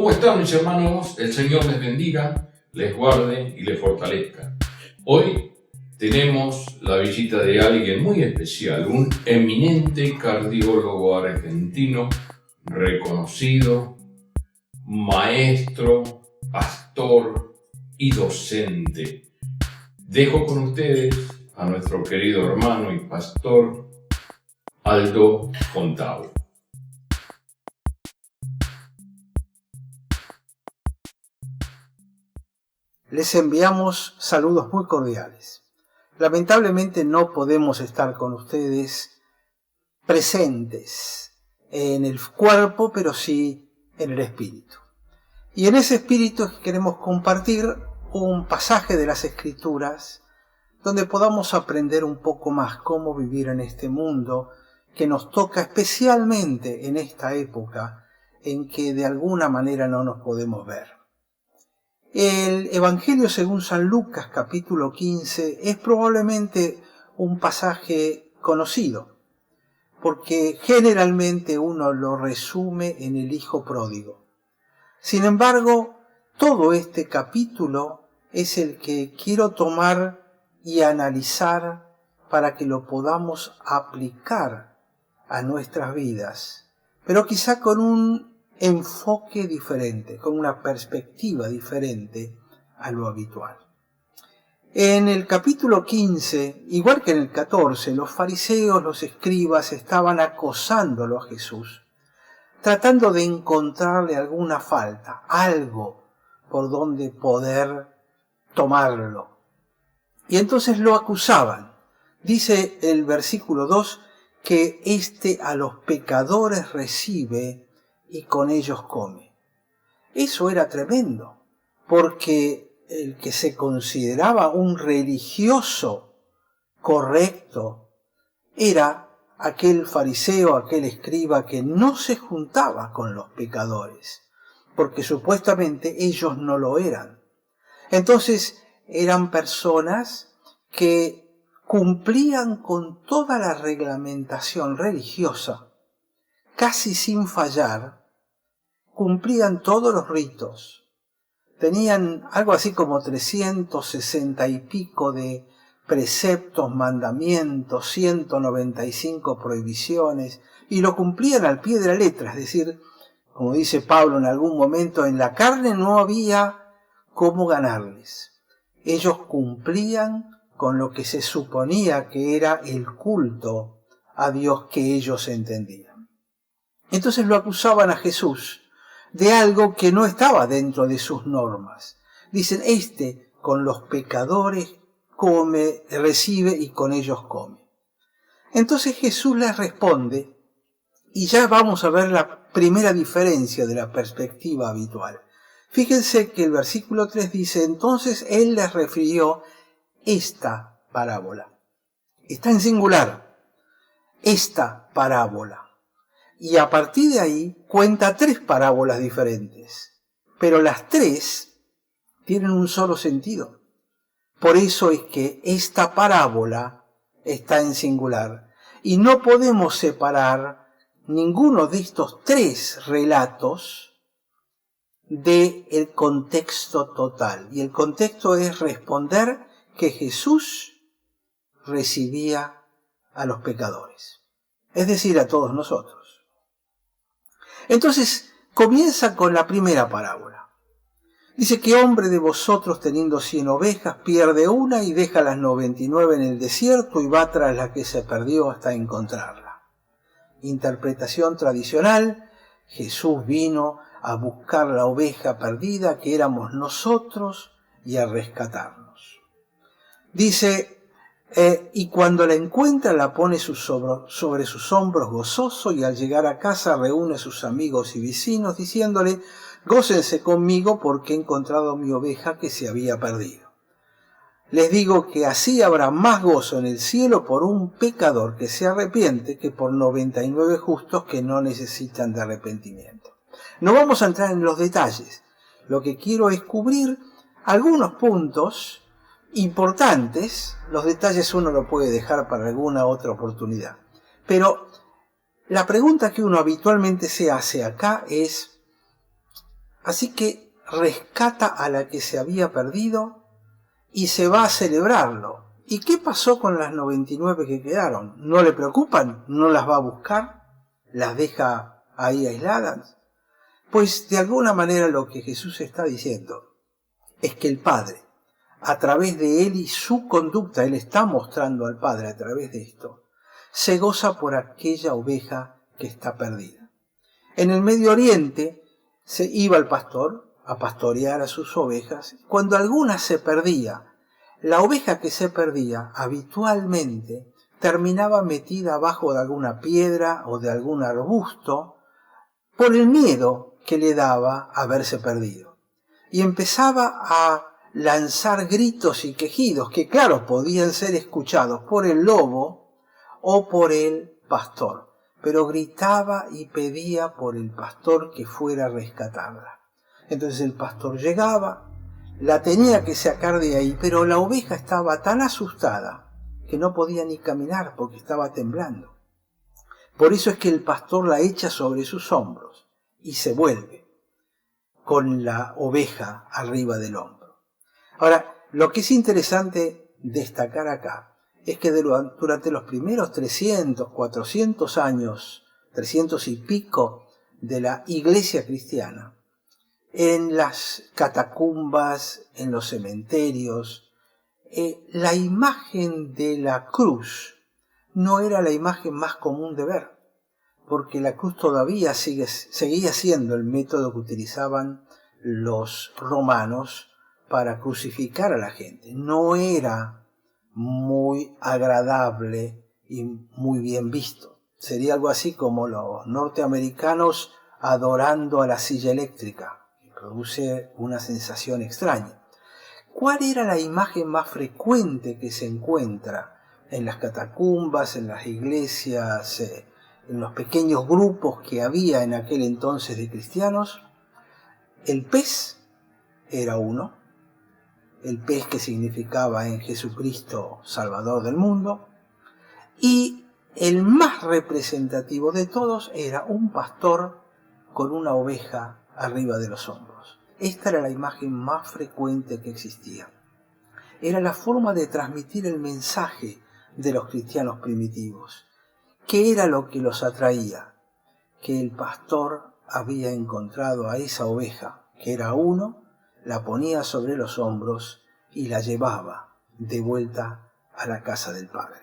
¿Cómo están, mis hermanos? El Señor les bendiga, les guarde y les fortalezca. Hoy tenemos la visita de alguien muy especial, un eminente cardiólogo argentino, reconocido, maestro, pastor y docente. Dejo con ustedes a nuestro querido hermano y pastor Aldo Fontau. Les enviamos saludos muy cordiales. Lamentablemente no podemos estar con ustedes presentes en el cuerpo, pero sí en el espíritu. Y en ese espíritu queremos compartir un pasaje de las Escrituras donde podamos aprender un poco más cómo vivir en este mundo que nos toca especialmente en esta época en que de alguna manera no nos podemos ver. El Evangelio según San Lucas, capítulo 15, es probablemente un pasaje conocido, porque generalmente uno lo resume en el Hijo Pródigo. Sin embargo, todo este capítulo es el que quiero tomar y analizar para que lo podamos aplicar a nuestras vidas, pero quizá con un enfoque diferente, con una perspectiva diferente a lo habitual. En el capítulo 15, igual que en el 14, los fariseos, los escribas estaban acosándolo a Jesús, tratando de encontrarle alguna falta, algo por donde poder tomarlo. Y entonces lo acusaban. Dice el versículo 2 que éste a los pecadores recibe y con ellos come. Eso era tremendo, porque el que se consideraba un religioso correcto era aquel fariseo, aquel escriba que no se juntaba con los pecadores, porque supuestamente ellos no lo eran. Entonces eran personas que cumplían con toda la reglamentación religiosa, casi sin fallar, cumplían todos los ritos. Tenían algo así como 360 y pico de preceptos, mandamientos, 195 prohibiciones, y lo cumplían al pie de la letra. Es decir, como dice Pablo en algún momento, en la carne no había cómo ganarles. Ellos cumplían con lo que se suponía que era el culto a Dios que ellos entendían. Entonces lo acusaban a Jesús de algo que no estaba dentro de sus normas. Dicen, este con los pecadores come, recibe y con ellos come. Entonces Jesús les responde, y ya vamos a ver la primera diferencia de la perspectiva habitual. Fíjense que el versículo 3 dice, entonces Él les refirió esta parábola. Está en singular, esta parábola. Y a partir de ahí cuenta 3 parábolas diferentes, pero las 3 tienen un solo sentido. Por eso es que esta parábola está en singular. Y no podemos separar ninguno de estos 3 relatos del contexto total. Y el contexto es responder que Jesús recibía a los pecadores, es decir, a todos nosotros. Entonces comienza con la primera parábola. Dice, ¿qué hombre de vosotros teniendo 100 ovejas pierde una y deja las 99 en el desierto y va tras la que se perdió hasta encontrarla? Interpretación tradicional, Jesús vino a buscar la oveja perdida que éramos nosotros y a rescatarnos. Dice, y cuando la encuentra la pone sobre sus hombros gozoso y al llegar a casa reúne a sus amigos y vecinos diciéndole, gócense conmigo porque he encontrado mi oveja que se había perdido. Les digo que así habrá más gozo en el cielo por un pecador que se arrepiente que por 99 justos que no necesitan de arrepentimiento. No vamos a entrar en los detalles. Lo que quiero es cubrir algunos puntos importantes. Los detalles uno lo puede dejar para alguna otra oportunidad. Pero la pregunta que uno habitualmente se hace acá es, Así que rescata a la que se había perdido y se va a celebrarlo. ¿Y qué pasó con las 99 que quedaron? ¿No le preocupan? ¿No las va a buscar? ¿Las deja ahí aisladas? Pues de alguna manera lo que Jesús está diciendo es que el Padre, a través de él y su conducta, él está mostrando al Padre a través de esto, se goza por aquella oveja que está perdida. En el Medio Oriente se iba el pastor a pastorear a sus ovejas. Cuando alguna se perdía, la oveja que se perdía habitualmente terminaba metida abajo de alguna piedra o de algún arbusto por el miedo que le daba haberse perdido. Y empezaba a lanzar gritos y quejidos que, claro, podían ser escuchados por el lobo o por el pastor, pero gritaba y pedía por el pastor que fuera a rescatarla. Entonces el pastor llegaba, la tenía que sacar de ahí, pero la oveja estaba tan asustada que no podía ni caminar porque estaba temblando. Por eso es que el pastor la echa sobre sus hombros y se vuelve con la oveja arriba del hombro. Ahora, lo que es interesante destacar acá es que durante los primeros 300, 400 años, 300 y pico de la iglesia cristiana, en las catacumbas, en los cementerios, la imagen de la cruz no era la imagen más común de ver, porque la cruz todavía seguía siendo el método que utilizaban los romanos para crucificar a la gente. No era muy agradable y muy bien visto. Sería algo así como los norteamericanos adorando a la silla eléctrica, que produce una sensación extraña. ¿Cuál era la imagen más frecuente que se encuentra en las catacumbas, en las iglesias, en los pequeños grupos que había en aquel entonces de cristianos? El pez era uno, el pez que significaba en Jesucristo Salvador del mundo, y el más representativo de todos era un pastor con una oveja arriba de los hombros. Esta era la imagen más frecuente que existía. Era la forma de transmitir el mensaje de los cristianos primitivos. ¿Qué era lo que los atraía? Que el pastor había encontrado a esa oveja, que era uno, la ponía sobre los hombros y la llevaba de vuelta a la casa del Padre.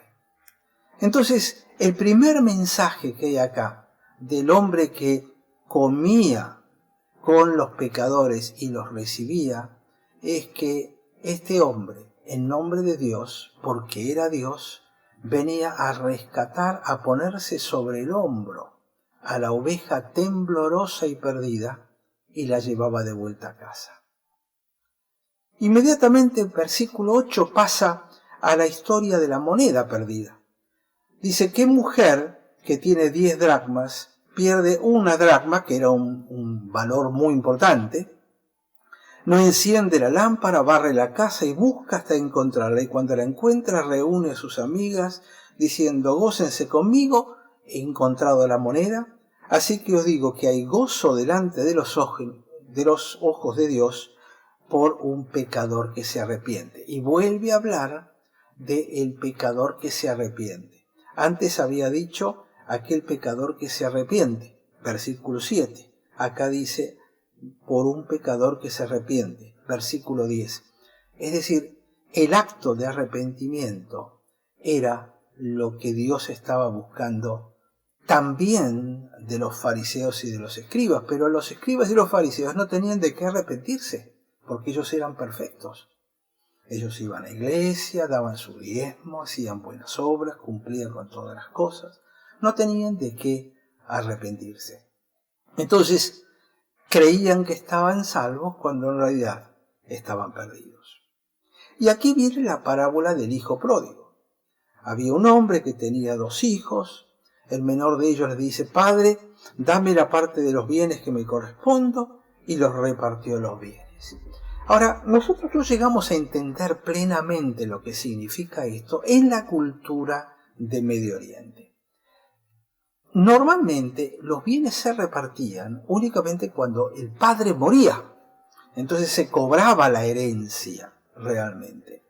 Entonces, el primer mensaje que hay acá del hombre que comía con los pecadores y los recibía es que este hombre, en nombre de Dios, porque era Dios, venía a rescatar, a ponerse sobre el hombro a la oveja temblorosa y perdida y la llevaba de vuelta a casa. Inmediatamente el versículo 8 pasa a la historia de la moneda perdida. Dice, ¿qué mujer que tiene 10 dracmas pierde una dracma, que era un valor muy importante? No enciende la lámpara, barre la casa y busca hasta encontrarla. Y cuando la encuentra, reúne a sus amigas, diciendo, gócense conmigo, he encontrado la moneda. Así que os digo que hay gozo delante de los ojos de Dios por un pecador que se arrepiente. Y vuelve a hablar del pecador que se arrepiente. Antes había dicho aquel pecador que se arrepiente, versículo 7. Acá dice, por un pecador que se arrepiente, versículo 10. Es decir, el acto de arrepentimiento era lo que Dios estaba buscando también de los fariseos y de los escribas, pero los escribas y los fariseos no tenían de qué arrepentirse, porque ellos eran perfectos. Ellos iban a la iglesia, daban su diezmo, hacían buenas obras, cumplían con todas las cosas, no tenían de qué arrepentirse. Entonces, creían que estaban salvos cuando en realidad estaban perdidos. Y aquí viene la parábola del hijo pródigo. Había un hombre que tenía 2 hijos. El menor de ellos le dice, Padre, dame la parte de los bienes que me correspondo, y los repartió los bienes. Ahora, nosotros no llegamos a entender plenamente lo que significa esto en la cultura de Medio Oriente. normalmente los bienes se repartían únicamente cuando el padre moría. Entonces se cobraba la herencia realmente.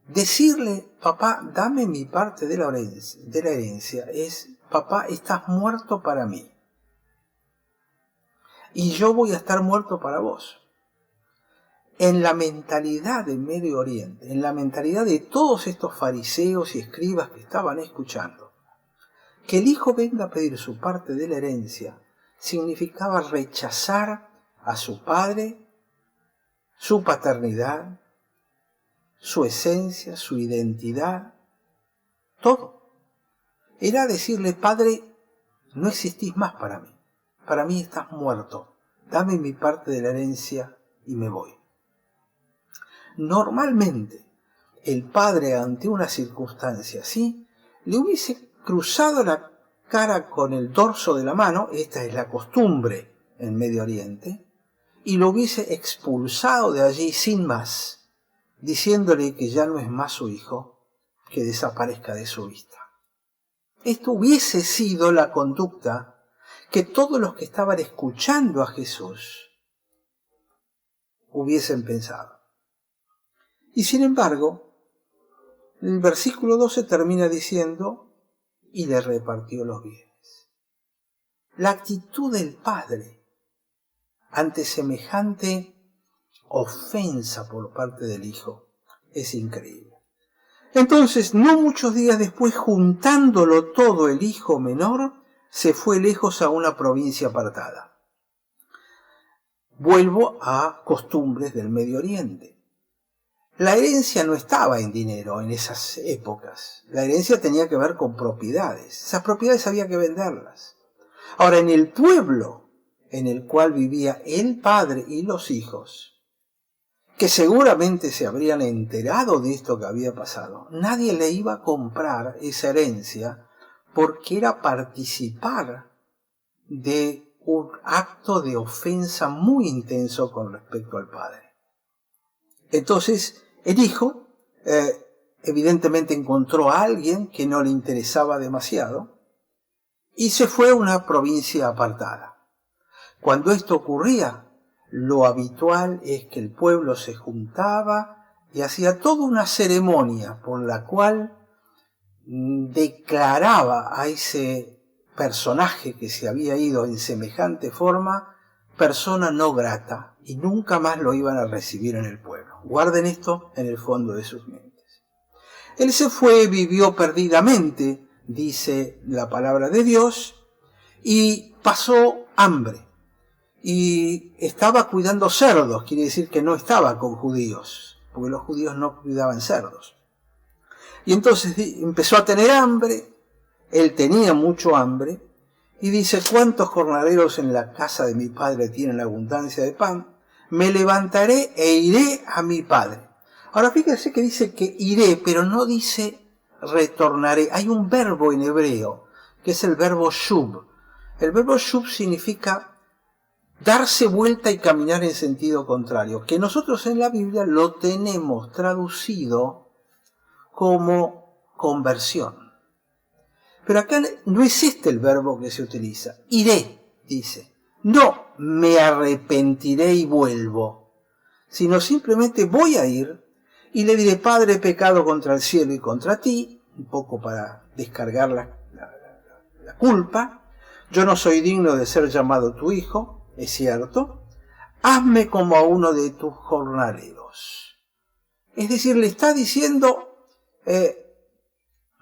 Decirle, papá, dame mi parte de la herencia, es, papá, estás muerto para mí. Y yo voy a estar muerto para vos. En la mentalidad del Medio Oriente, en la mentalidad de todos estos fariseos y escribas que estaban escuchando, que el hijo venga a pedir su parte de la herencia significaba rechazar a su padre, su paternidad, su esencia, su identidad, todo. Era decirle, padre, no existís más para mí estás muerto, dame mi parte de la herencia y me voy. Normalmente, el padre ante una circunstancia así, le hubiese cruzado la cara con el dorso de la mano, esta es la costumbre en Medio Oriente, y lo hubiese expulsado de allí sin más, diciéndole que ya no es más su hijo, que desaparezca de su vista. Esto hubiese sido la conducta que todos los que estaban escuchando a Jesús hubiesen pensado. Y sin embargo, el versículo 12 termina diciendo, y le repartió los bienes. La actitud del Padre ante semejante ofensa por parte del Hijo es increíble. Entonces, no muchos días después, juntándolo todo, el hijo menor se fue lejos a una provincia apartada. Vuelvo a costumbres del Medio Oriente. La herencia no estaba en dinero en esas épocas. La herencia tenía que ver con propiedades. Esas propiedades había que venderlas. Ahora, en el pueblo en el cual vivía el padre y los hijos, que seguramente se habrían enterado de esto que había pasado, nadie le iba a comprar esa herencia porque era participar de un acto de ofensa muy intenso con respecto al padre. Entonces, el hijo evidentemente encontró a alguien que no le interesaba demasiado y se fue a una provincia apartada. Cuando esto ocurría, lo habitual es que el pueblo se juntaba y hacía toda una ceremonia por la cual declaraba a ese personaje que se había ido en semejante forma persona no grata y nunca más lo iban a recibir en el pueblo. Guarden esto en el fondo de sus mentes. Él se fue, vivió perdidamente, dice la palabra de Dios, y pasó hambre. Y estaba cuidando cerdos, quiere decir que no estaba con judíos, porque los judíos no cuidaban cerdos. Y entonces empezó a tener hambre, él tenía mucho hambre, y dice, ¿cuántos jornaleros en la casa de mi padre tienen abundancia de pan? Me levantaré e iré a mi padre. Ahora fíjense que dice que iré, pero no dice retornaré. Hay un verbo en hebreo, que es el verbo shub. El verbo shub significa darse vuelta y caminar en sentido contrario, que nosotros en la Biblia lo tenemos traducido como conversión. Pero acá no es este el verbo que se utiliza. Iré, dice. No me arrepentiré y vuelvo, sino simplemente voy a ir y le diré, Padre, he pecado contra el cielo y contra ti, un poco para descargar la culpa. Yo no soy digno de ser llamado tu hijo, es cierto. Hazme como a uno de tus jornaleros. Es decir, le está diciendo,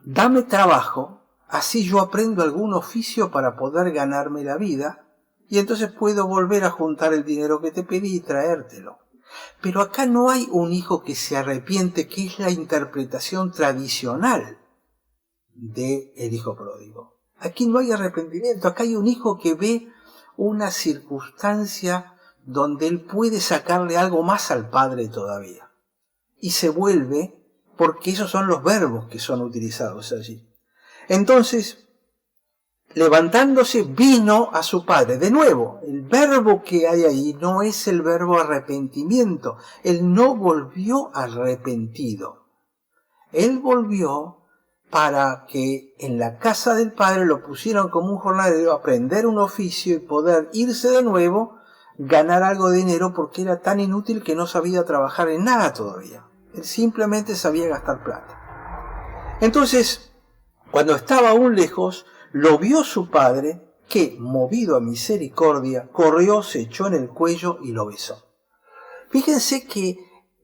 dame trabajo, así yo aprendo algún oficio para poder ganarme la vida, y entonces puedo volver a juntar el dinero que te pedí y traértelo. Pero acá no hay un hijo que se arrepiente, que es la interpretación tradicional del hijo pródigo. Aquí no hay arrepentimiento, acá hay un hijo que ve una circunstancia donde él puede sacarle algo más al padre todavía. Y se vuelve, porque esos son los verbos que son utilizados allí. Entonces, levantándose, vino a su padre. De nuevo, el verbo que hay ahí no es el verbo arrepentimiento. Él no volvió arrepentido. Él volvió para que en la casa del padre lo pusieron como un jornalero a aprender un oficio y poder irse de nuevo, ganar algo de dinero, porque era tan inútil que no sabía trabajar en nada todavía. Él simplemente sabía gastar plata. Entonces, cuando estaba aún lejos, lo vio su padre, que, movido a misericordia, corrió, se echó en el cuello y lo besó. Fíjense que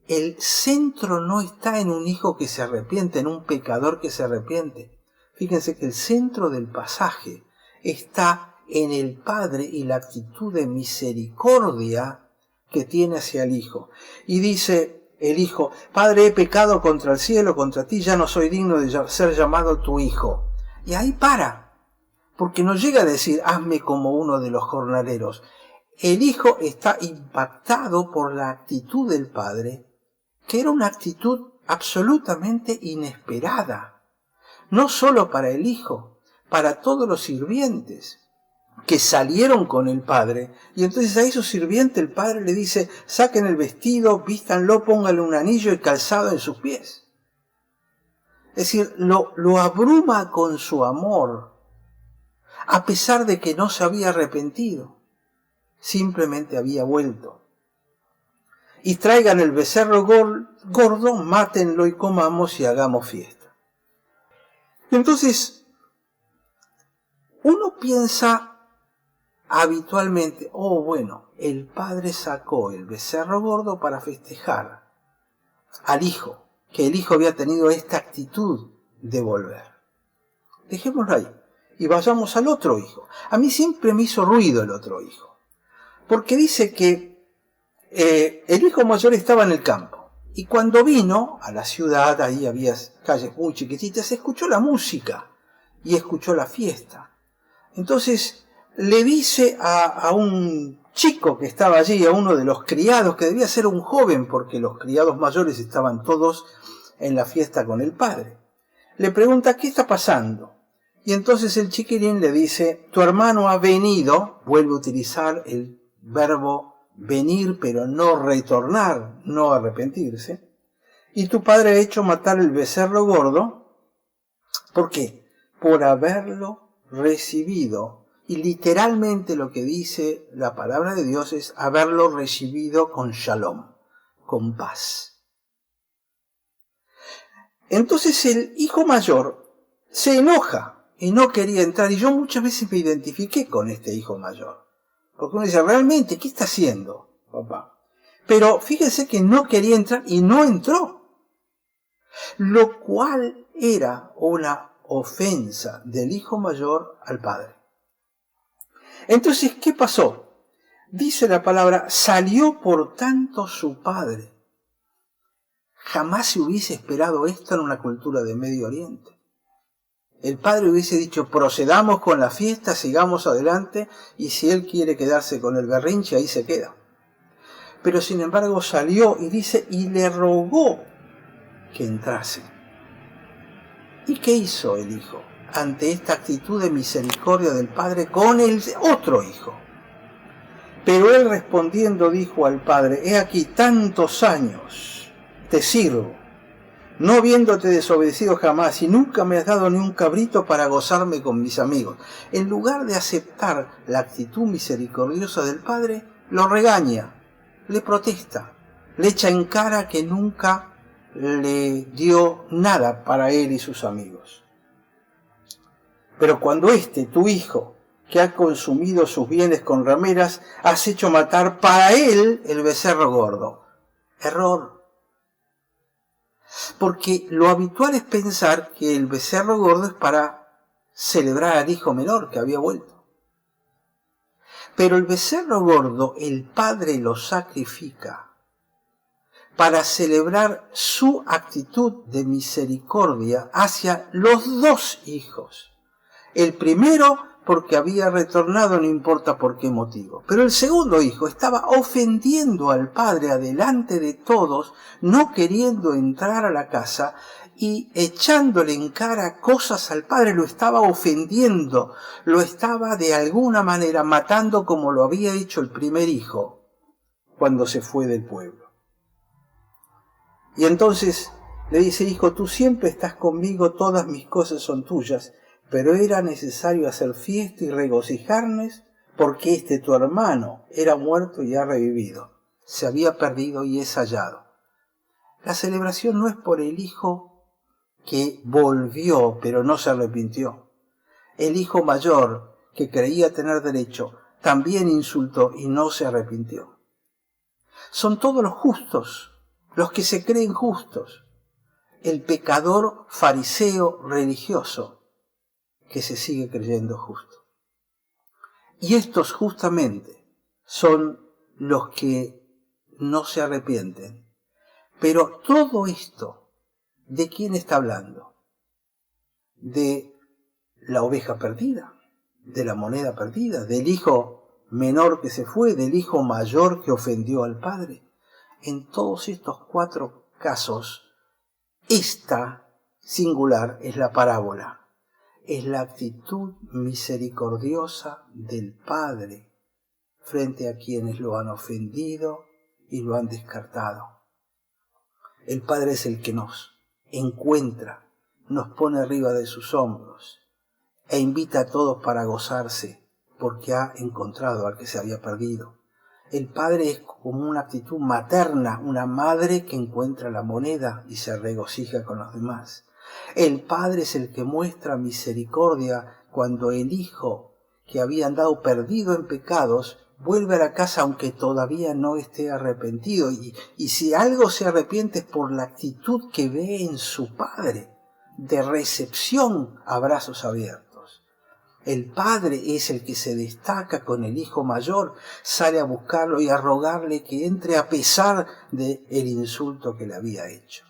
el centro no está en un hijo que se arrepiente, en un pecador que se arrepiente. Fíjense que el centro del pasaje está en el padre y la actitud de misericordia que tiene hacia el hijo. Y dice el hijo: Padre, he pecado contra el cielo, contra ti, ya no soy digno de ser llamado tu hijo. Y ahí para, porque no llega a decir: hazme como uno de los jornaleros. El hijo está impactado por la actitud del padre, que era una actitud absolutamente inesperada, no solo para el hijo, para todos los sirvientes que salieron con el padre. Y entonces a esos sirvientes el padre le dice: saquen el vestido, vístanlo, pónganle un anillo y calzado en sus pies. Es decir, lo abruma con su amor, a pesar de que no se había arrepentido, simplemente había vuelto. Y traigan el becerro gordo, mátenlo y comamos y hagamos fiesta. Entonces, uno piensa habitualmente: oh, bueno, el padre sacó el becerro gordo para festejar al hijo, que el hijo había tenido esta actitud de volver. Dejémoslo ahí y vayamos al otro hijo. A mí siempre me hizo ruido el otro hijo, porque dice que el hijo mayor estaba en el campo, y cuando vino a la ciudad, ahí había calles muy chiquititas, escuchó la música y escuchó la fiesta. Entonces le dice a un chico que estaba allí, a uno de los criados, que debía ser un joven, porque los criados mayores estaban todos en la fiesta con el padre. Le pregunta: ¿qué está pasando? Y entonces el chiquilín le dice: tu hermano ha venido, vuelve a utilizar el verbo venir, pero no retornar, no arrepentirse, y tu padre ha hecho matar el becerro gordo. ¿Por qué? Por haberlo recibido. Y literalmente lo que dice la palabra de Dios es haberlo recibido con shalom, con paz. Entonces el hijo mayor se enoja y no quería entrar, y yo muchas veces me identifiqué con este hijo mayor. Porque uno dice: ¿realmente qué está haciendo, papá? Pero fíjense que no quería entrar y no entró. Lo cual era una ofensa del hijo mayor al padre. Entonces, ¿qué pasó? Dice la palabra: salió por tanto su padre. Jamás se hubiese esperado esto en una cultura de Medio Oriente. El padre hubiese dicho: procedamos con la fiesta, sigamos adelante, y si él quiere quedarse con el berrinche, ahí se queda. Pero sin embargo salió y dice: y le rogó que entrase. ¿Y qué hizo el hijo ante esta actitud de misericordia del padre con el otro hijo? Pero él respondiendo dijo al padre: he aquí tantos años te sirvo, no habiéndote desobedecido jamás, y nunca me has dado ni un cabrito para gozarme con mis amigos. En lugar de aceptar la actitud misericordiosa del padre, lo regaña, le protesta, le echa en cara que nunca le dio nada para él y sus amigos. Pero cuando tu hijo, que ha consumido sus bienes con rameras, has hecho matar para él el becerro gordo. Error. Porque lo habitual es pensar que el becerro gordo es para celebrar al hijo menor que había vuelto. Pero el becerro gordo, el padre lo sacrifica para celebrar su actitud de misericordia hacia los dos hijos. El primero porque había retornado, no importa por qué motivo. Pero el segundo hijo estaba ofendiendo al padre adelante de todos, no queriendo entrar a la casa y echándole en cara cosas al padre. Lo estaba ofendiendo, lo estaba de alguna manera matando, como lo había hecho el primer hijo cuando se fue del pueblo. Y entonces Le dice: hijo, tú siempre estás conmigo, todas mis cosas son tuyas, pero era necesario hacer fiesta y regocijarnos porque tu hermano era muerto y ha revivido. Se había perdido y es hallado. La celebración no es por el hijo que volvió pero no se arrepintió. El hijo mayor, que creía tener derecho, también insultó y no se arrepintió. Son todos los justos, los que se creen justos. El pecador fariseo religioso que se sigue creyendo justo. Y estos justamente son los que no se arrepienten. Pero todo esto, ¿de quién está hablando? De la oveja perdida, de la moneda perdida, del hijo menor que se fue, del hijo mayor que ofendió al padre. En todos estos 4 casos, esta singular es la parábola. Es la actitud misericordiosa del Padre frente a quienes lo han ofendido y lo han descartado. El Padre es el que nos encuentra, nos pone arriba de sus hombros e invita a todos para gozarse porque ha encontrado al que se había perdido. El Padre es como una actitud materna, una madre que encuentra la moneda y se regocija con los demás. El Padre es el que muestra misericordia cuando el Hijo, que había andado perdido en pecados, vuelve a la casa aunque todavía no esté arrepentido. Y si algo se arrepiente es por la actitud que ve en su Padre, de recepción a brazos abiertos. El Padre es el que se destaca con el hijo mayor, sale a buscarlo y a rogarle que entre a pesar del insulto que le había hecho.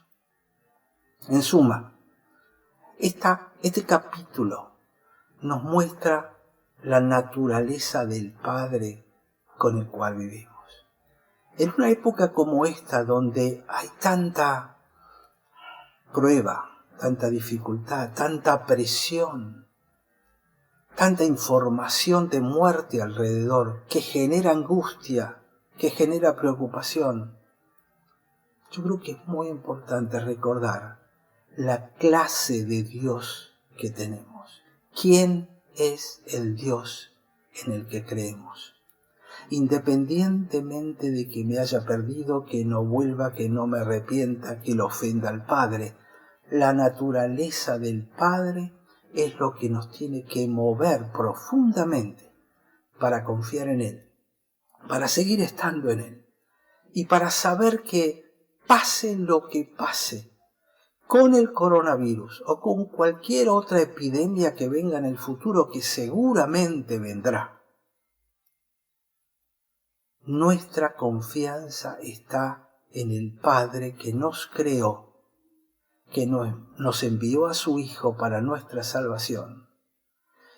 En suma, este capítulo nos muestra la naturaleza del Padre con el cual vivimos. En una época como esta, donde hay tanta prueba, tanta dificultad, tanta presión, tanta información de muerte alrededor, que genera angustia, que genera preocupación, yo creo que es muy importante recordar la clase de Dios que tenemos. ¿Quién es el Dios en el que creemos? Independientemente de que me haya perdido, que no vuelva, que no me arrepienta, que lo ofenda al Padre, la naturaleza del Padre es lo que nos tiene que mover profundamente para confiar en Él, para seguir estando en Él y para saber que pase lo que pase, con el coronavirus o con cualquier otra epidemia que venga en el futuro, que seguramente vendrá, nuestra confianza está en el Padre que nos creó, que nos envió a su Hijo para nuestra salvación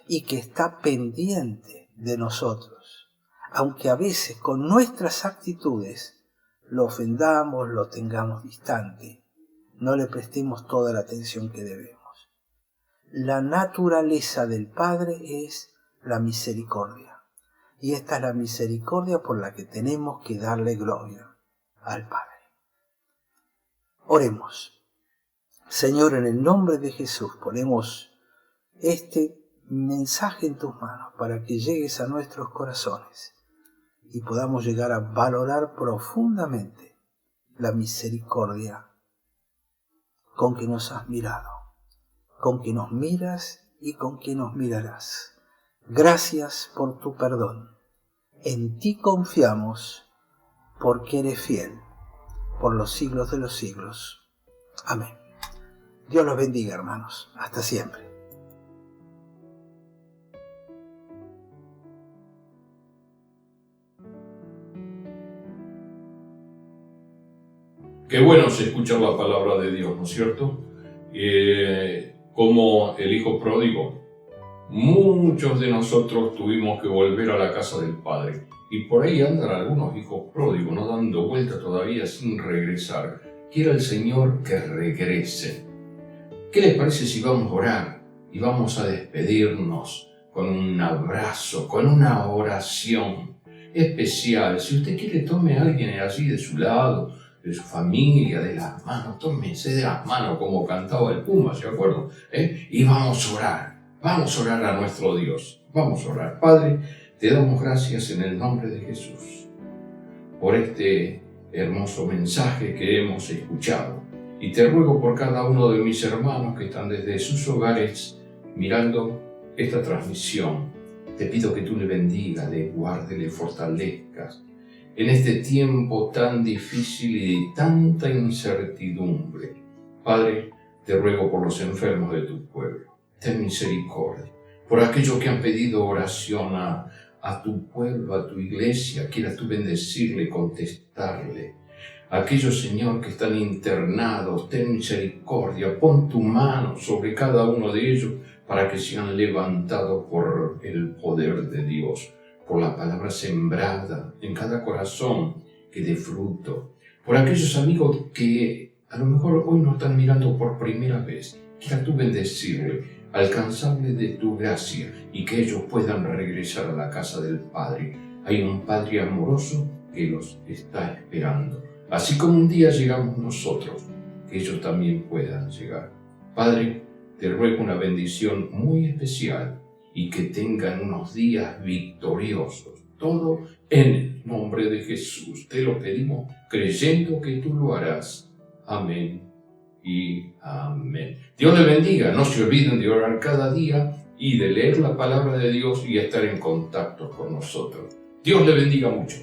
y que está pendiente de nosotros, aunque a veces con nuestras actitudes lo ofendamos, lo tengamos distante, no le prestemos toda la atención que debemos. La naturaleza del Padre es la misericordia, y esta es la misericordia por la que tenemos que darle gloria al Padre. Oremos. Señor, en el nombre de Jesús ponemos este mensaje en tus manos para que llegues a nuestros corazones y podamos llegar a valorar profundamente la misericordia con que nos has mirado, con que nos miras y con que nos mirarás. Gracias por tu perdón. En ti confiamos porque eres fiel por los siglos de los siglos. Amén. Dios los bendiga, hermanos. Hasta siempre. Qué bueno es escuchar la palabra de Dios, ¿no es cierto? Como el hijo pródigo, muchos de nosotros tuvimos que volver a la casa del Padre. Y por ahí andan algunos hijos pródigos, ¿no? Dando vuelta todavía sin regresar. Quiera el Señor que regresen. ¿Qué les parece si vamos a orar y vamos a despedirnos con un abrazo, con una oración especial? Si usted quiere, tome a alguien así de su lado, de su familia, de las manos. Tómense de las manos como cantaba el Puma, ¿se acuerdan? Y vamos a orar a nuestro Dios. Vamos a orar. Padre, te damos gracias en el nombre de Jesús por este hermoso mensaje que hemos escuchado. Y te ruego por cada uno de mis hermanos que están desde sus hogares mirando esta transmisión. Te pido que tú le bendigas, le guardes, le fortalezcas en este tiempo tan difícil y de tanta incertidumbre. Padre, te ruego por los enfermos de tu pueblo. Ten misericordia. Por aquellos que han pedido oración a tu pueblo, a tu iglesia, quieras tú bendecirle, contestarle. Aquellos, Señor, que están internados, ten misericordia, pon tu mano sobre cada uno de ellos para que sean levantados por el poder de Dios, por la palabra sembrada en cada corazón que dé fruto. Por aquellos amigos que a lo mejor hoy nos están mirando por primera vez, quiera tú bendecirle, alcanzarle de tu gracia y que ellos puedan regresar a la casa del Padre. Hay un Padre amoroso que los está esperando. Así como un día llegamos nosotros, que ellos también puedan llegar. Padre, te ruego una bendición muy especial y que tengan unos días victoriosos. Todo en el nombre de Jesús. Te lo pedimos creyendo que tú lo harás. Amén y amén. Dios les bendiga. No se olviden de orar cada día y de leer la palabra de Dios y estar en contacto con nosotros. Dios les bendiga mucho.